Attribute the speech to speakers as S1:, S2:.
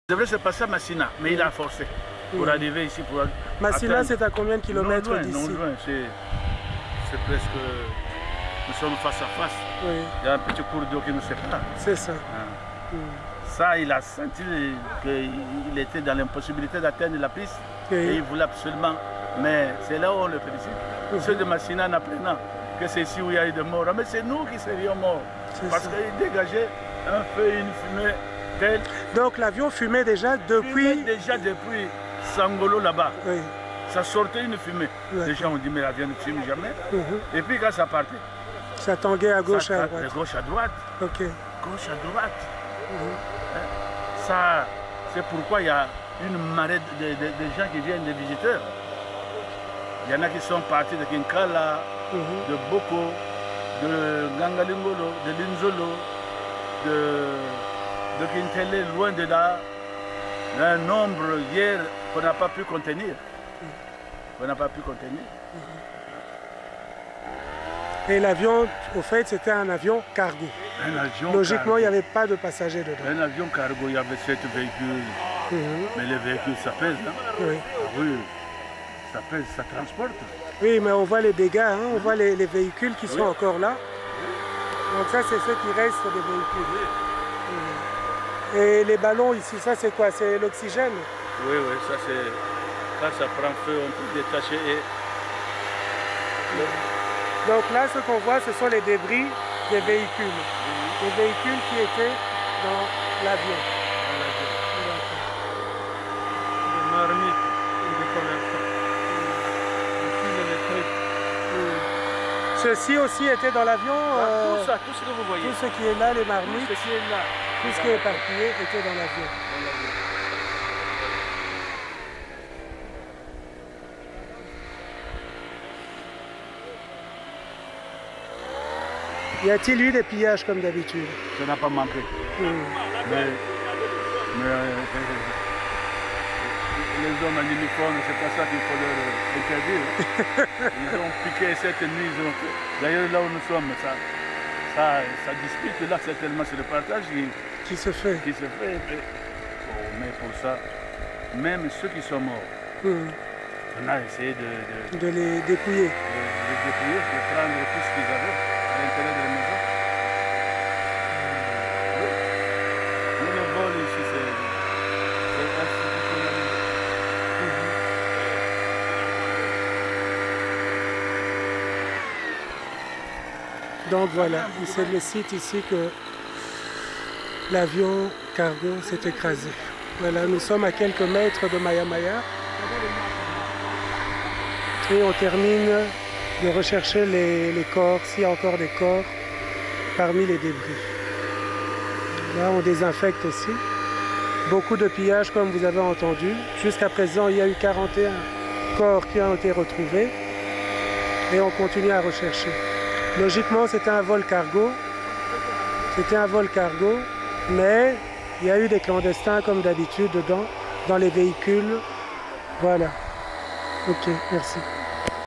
S1: Il devrait se passer à Massina, mais il a forcé pour arriver ici.
S2: Massina, c'est à combien de kilomètres d'ici?
S1: Non loin, c'est presque... Nous sommes face à face.
S2: Oui.
S1: Il y a un petit cours d'eau qui nous sépare.
S2: C'est ça.
S1: Ça, il a senti qu'il était dans l'impossibilité d'atteindre la piste. Oui. Et il voulait absolument. Mais c'est là où on le félicite. Ceux de Massina en apprenant que c'est ici où il y a eu des morts. Mais c'est nous qui serions morts. Parce qu'il dégageait un feu et une fumée telle.
S2: Donc l'avion fumait déjà depuis...
S1: depuis Sangolo là-bas.
S2: Oui.
S1: Ça sortait une fumée. Les gens ont dit mais l'avion ne fume jamais. Et puis quand ça partait,
S2: ça tanguait à gauche et à droite.
S1: De gauche à droite.
S2: Ok.
S1: Gauche à droite. Ça, c'est pourquoi il y a une marée de gens qui viennent, des visiteurs. Il y en a qui sont partis de Kinkala, de Boko, de Gangalingolo, de Linzolo, de Kintele, loin de là. Un nombre hier qu'on n'a pas pu contenir.
S2: Et l'avion, au fait, c'était un avion cargo.
S1: Un avion
S2: Logiquement,
S1: cargo.
S2: il n'y avait pas de passagers dedans.
S1: Un avion cargo, il y avait 7 véhicules. Mais les véhicules, ça pèse. Hein?
S2: Oui.
S1: Ah oui, ça pèse, ça transporte.
S2: Oui, mais on voit les dégâts, hein? On voit les véhicules qui sont encore là. Donc ça, c'est ceux qui restent des véhicules. Et les ballons ici, ça c'est quoi? C'est l'oxygène?
S1: Oui, ça c'est... Quand ça prend feu, on peut détacher et...
S2: Donc là, ce qu'on voit, ce sont les débris des véhicules. Les véhicules qui étaient dans l'avion.
S1: Des marmites, des commerçants.
S2: Ceci aussi était dans l'avion.
S1: Tout ça, tout ce que vous voyez.
S2: Tout ce qui est là, les marmites.
S1: Tout ce qui est là.
S2: Tout ce qui est éparpillé était dans l'avion. Y a-t-il eu des pillages comme d'habitude?
S1: Ça n'a pas manqué. Mais les hommes en uniforme, c'est pas ça qu'il faut leur interdire. Ils ont piqué cette nuit. D'ailleurs, là où nous sommes, ça dispute là, certainement, c'est le partage
S2: qui se fait.
S1: Mais pour ça, même ceux qui sont morts, on a essayé
S2: de les dépouiller.
S1: De prendre tout ce qu'ils avaient à l'intérieur de la maison. Mais le vol ici, c'est institutionnel.
S2: Donc voilà, c'est le site ici que l'avion cargo s'est écrasé. Voilà, nous sommes à quelques mètres de Maya Maya. Et on termine de rechercher les corps, s'il y a encore des corps parmi les débris. Là, on désinfecte aussi. Beaucoup de pillages, comme vous avez entendu. Jusqu'à présent, il y a eu 41 corps qui ont été retrouvés. Et on continue à rechercher. Logiquement, c'était un vol cargo. Mais il y a eu des clandestins, comme d'habitude, dedans, dans les véhicules. Voilà. Ok, merci.